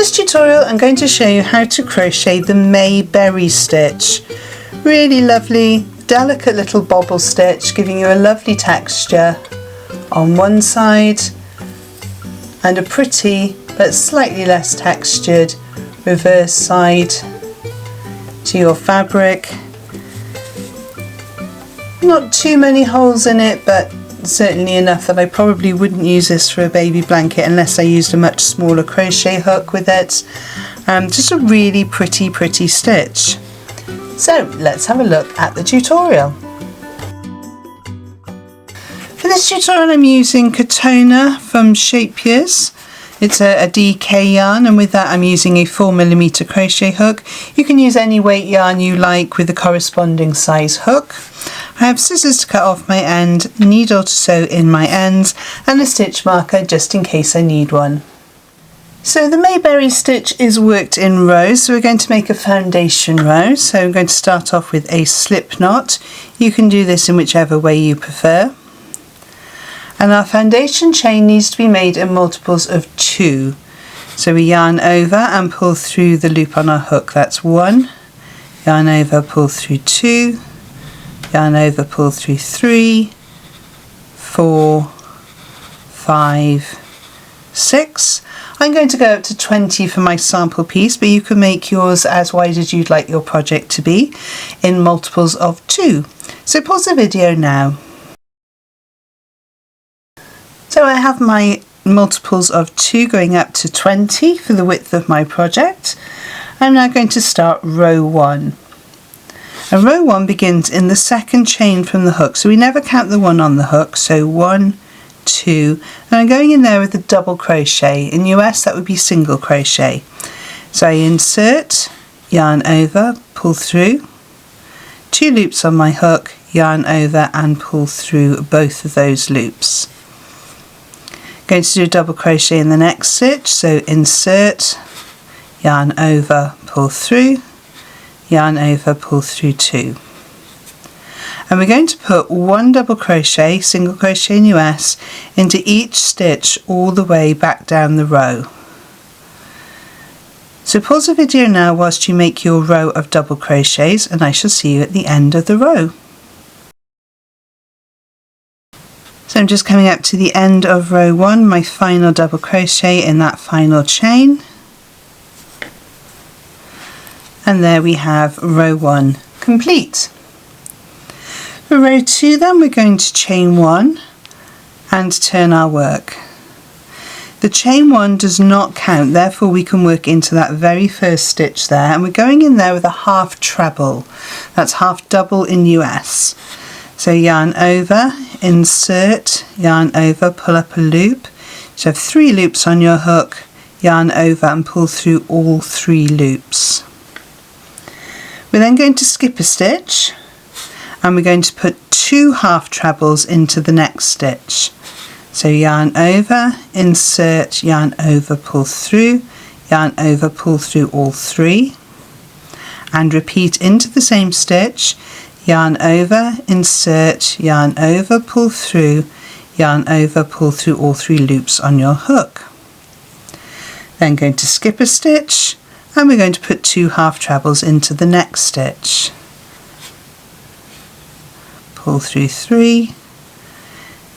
this tutorial I'm going to show you how to crochet the Mayberry stitch. Really lovely, delicate little bobble stitch, giving you a lovely texture on one side and a pretty but slightly less textured reverse side to your fabric. Not too many holes in it, but certainly enough that I probably wouldn't use this for a baby blanket unless I used a much smaller crochet hook with it. Just a really pretty stitch. So let's have a look at the tutorial. For this tutorial I'm using Katona from Shapers. It's a DK yarn, and with that I'm using a 4mm crochet hook. You can use any weight yarn you like with the corresponding size hook. I have scissors to cut off my end, needle to sew in my ends, and a stitch marker just in case I need one. So the Mayberry stitch is worked in rows, so we're going to make a foundation row. So I'm going to start off with a slip knot. You can do this in whichever way you prefer. And our foundation chain needs to be made in multiples of 2. So we yarn over and pull through the loop on our hook. That's 1, yarn over, pull through 2, yarn over, pull through 3, 4, 5, 6. I'm going to go up to 20 for my sample piece, but you can make yours as wide as you'd like your project to be in multiples of 2. So pause the video now. So I have my multiples of 2 going up to 20 for the width of my project. I'm now going to start row 1. And row 1 begins in the second chain from the hook, so we never count the 1 on the hook. So 1, 2, and I'm going in there with a double crochet. In US that would be single crochet. So I insert, yarn over, pull through, 2 loops on my hook, yarn over and pull through both of those loops. Going to do a double crochet in the next stitch, so insert, yarn over, pull through, yarn over, pull through 2. And we're going to put 1 double crochet, single crochet in US, into each stitch all the way back down the row. So pause the video now whilst you make your row of double crochets, and I shall see you at the end of the row. So I'm just coming up to the end of row 1, my final double crochet in that final chain. And there we have row 1 complete. For row 2 then we're going to chain 1 and turn our work. The chain 1 does not count, therefore we can work into that very first stitch there, and we're going in there with a half treble. That's half double in US. So yarn over, insert, yarn over, pull up a loop. So have 3 loops on your hook, yarn over and pull through all 3 loops. We're then going to skip a stitch, and we're going to put 2 half trebles into the next stitch. So yarn over, insert, yarn over, pull through, yarn over, pull through all 3, and repeat into the same stitch. Yarn over, insert, yarn over, pull through, yarn over, pull through all 3 loops on your hook. Then going to skip a stitch, and we're going to put 2 half trebles into the next stitch. Pull through 3,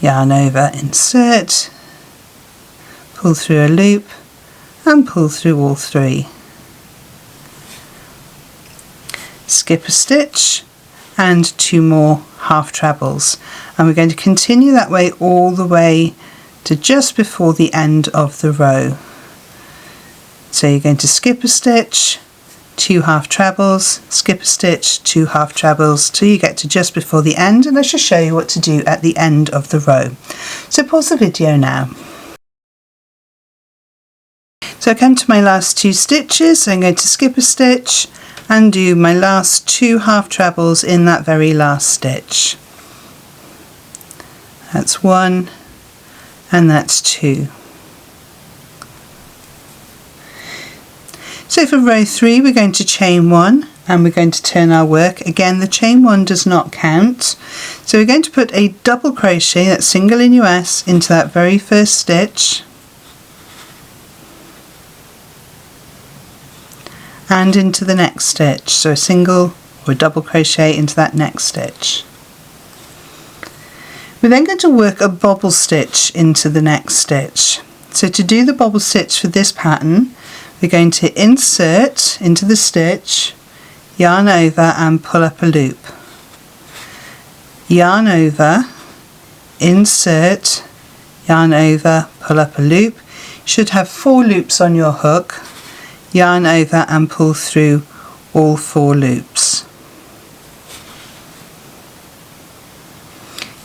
yarn over, insert, pull through a loop, and pull through all 3. Skip a stitch, and 2 more half trebles, and we're going to continue that way all the way to just before the end of the row. So you're going to skip a stitch, 2 half trebles, skip a stitch, 2 half trebles till you get to just before the end, and I shall show you what to do at the end of the row. So pause the video now. So I come to my last 2 stitches, so I'm going to skip a stitch and do my last 2 half trebles in that very last stitch. That's 1 and that's 2. So for row 3 we're going to chain 1 and we're going to turn our work. Again, the chain 1 does not count, so we're going to put a double crochet, that's single in US, into that very first stitch. and into the next stitch. So a single or a double crochet into that next stitch. We're then going to work a bobble stitch into the next stitch. So to do the bobble stitch for this pattern, we're going to insert into the stitch, yarn over and pull up a loop. Yarn over, insert, yarn over, pull up a loop. You should have 4 loops on your hook. Yarn over and pull through all 4 loops.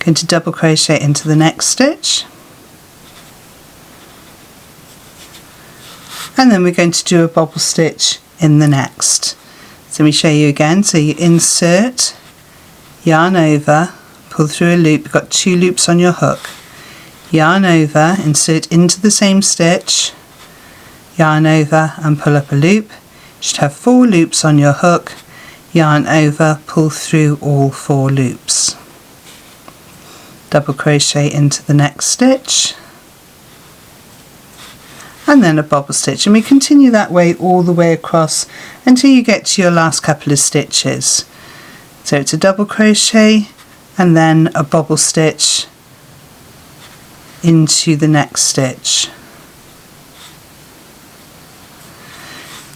Going to double crochet into the next stitch, and then we're going to do a bobble stitch in the next. So let me show you again. So you insert, yarn over, pull through a loop. You've got 2 loops on your hook. Yarn over, insert into the same stitch, yarn over and pull up a loop. You should have 4 loops on your hook. Yarn over, pull through all 4 loops. Double crochet into the next stitch, and then a bobble stitch, and we continue that way all the way across until you get to your last couple of stitches. So it's a double crochet and then a bobble stitch into the next stitch.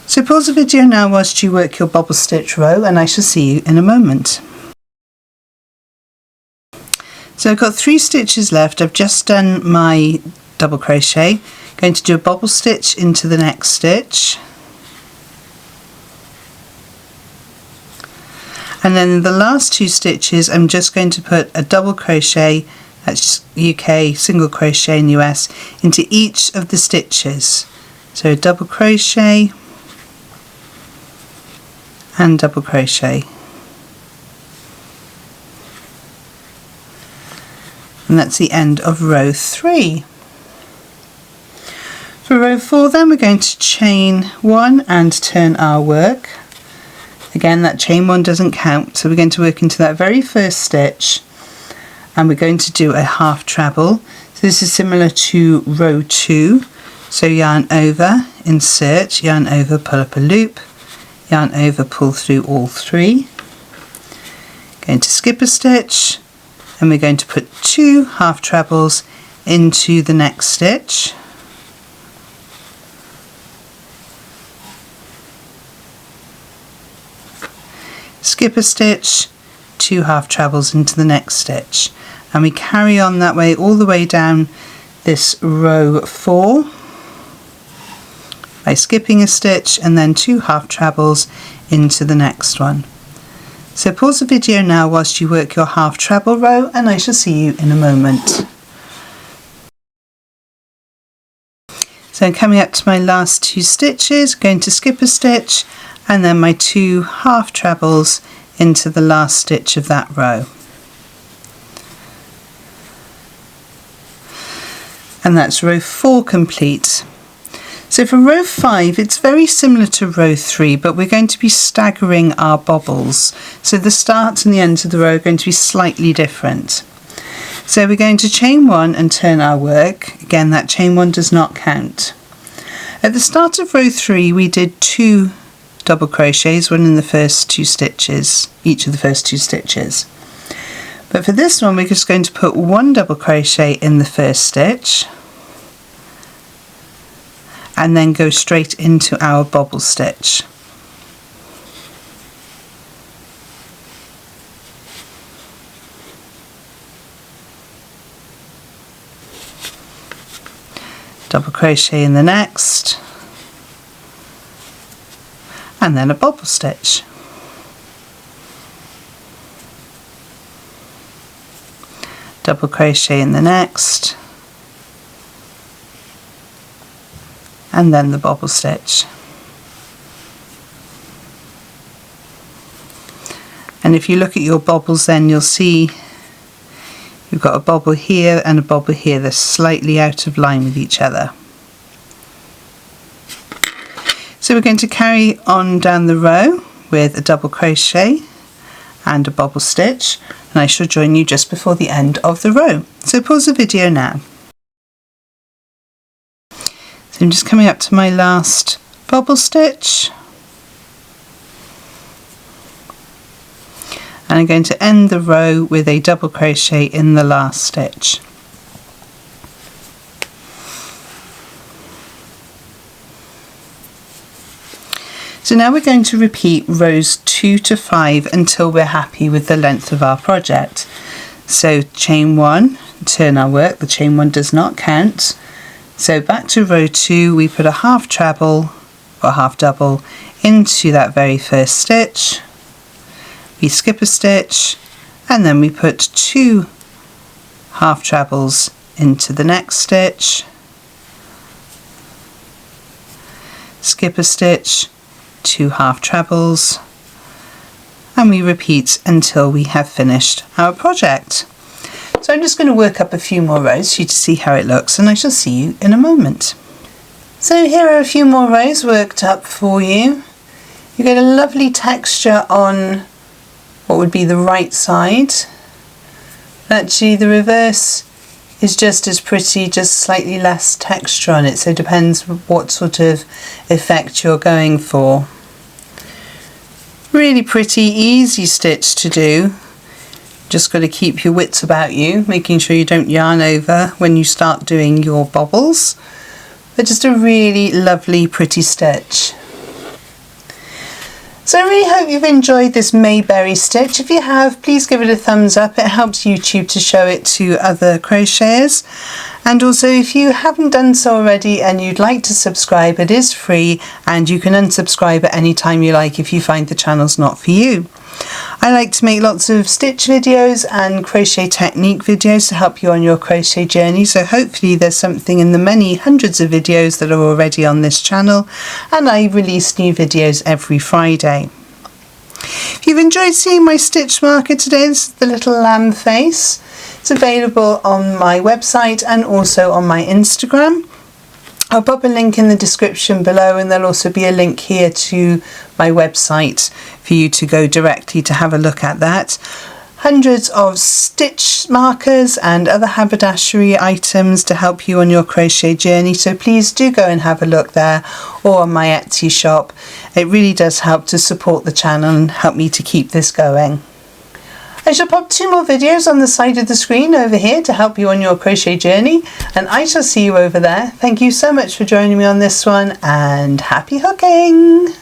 So pause the video now whilst you work your bobble stitch row, and I shall see you in a moment. So I've got 3 stitches left. I've just done my double crochet. Going to do a bobble stitch into the next stitch, and then in the last 2 stitches I'm just going to put a double crochet, that's UK, single crochet in US, into each of the stitches. So a double crochet and double crochet. And that's the end of row 3. For row 4 then, we're going to chain 1 and turn our work. Again, that chain 1 doesn't count, so we're going to work into that very first stitch, and we're going to do a half treble. So this is similar to row 2. So yarn over, insert, yarn over, pull up a loop, yarn over, pull through all 3. Going to skip a stitch, and we're going to put 2 half trebles into the next stitch. Skip a stitch, 2 half trebles into the next stitch, and we carry on that way all the way down this row 4 by skipping a stitch and then 2 half trebles into the next one. So pause the video now whilst you work your half treble row, and I shall see you in a moment. So coming up to my last 2 stitches, going to skip a stitch and then my 2 half trebles into the last stitch of that row. And that's row 4 complete. So for row 5, it's very similar to row 3, but we're going to be staggering our bobbles. So the start and the end of the row are going to be slightly different. So we're going to chain 1 and turn our work. Again, that chain 1 does not count. At the start of row 3, we did 2 double crochets, one in the first 2 stitches, each of the first 2 stitches. But for this one, we're just going to put 1 double crochet in the first stitch, and then go straight into our bobble stitch. Double crochet in the next, and then a bobble stitch. Double crochet in the next, and then the bobble stitch. And if you look at your bobbles, then you'll see you've got a bobble here and a bobble here. They're slightly out of line with each other. So we're going to carry on down the row with a double crochet and a bobble stitch, and I shall join you just before the end of the row. So pause the video now. So I'm just coming up to my last bobble stitch, and I'm going to end the row with a double crochet in the last stitch. So now we're going to repeat rows 2 to 5 until we're happy with the length of our project. So chain 1, turn our work, the chain 1 does not count. So back to row 2, we put a half treble or half double into that very first stitch. We skip a stitch and then we put 2 half trebles into the next stitch, skip a stitch, 2 half trebles, and we repeat until we have finished our project. So I'm just going to work up a few more rows for you to see how it looks, and I shall see you in a moment. So here are a few more rows worked up for you. You get a lovely texture on what would be the right side. Actually the reverse is just as pretty, just slightly less texture on it, so it depends what sort of effect you're going for. Really pretty, easy stitch to do. Just got to keep your wits about you, making sure you don't yarn over when you start doing your bobbles. But just a really lovely, pretty stitch. So I really hope you've enjoyed this Mayberry stitch. If you have, please give it a thumbs up. It helps YouTube to show it to other crocheters. And also, if you haven't done so already and you'd like to subscribe, it is free and you can unsubscribe at any time you like if you find the channel's not for you. I like to make lots of stitch videos and crochet technique videos to help you on your crochet journey, so hopefully there's something in the many hundreds of videos that are already on this channel, and I release new videos every Friday. If you've enjoyed seeing my stitch marker today, this is the little lamb face. It's available on my website and also on my Instagram. I'll pop a link in the description below, and there'll also be a link here to my website for you to go directly to have a look at that. Hundreds of stitch markers and other haberdashery items to help you on your crochet journey, so please do go and have a look there or on my Etsy shop. It really does help to support the channel and help me to keep this going. I shall pop 2 more videos on the side of the screen over here to help you on your crochet journey, and I shall see you over there. Thank you so much for joining me on this one, and happy hooking!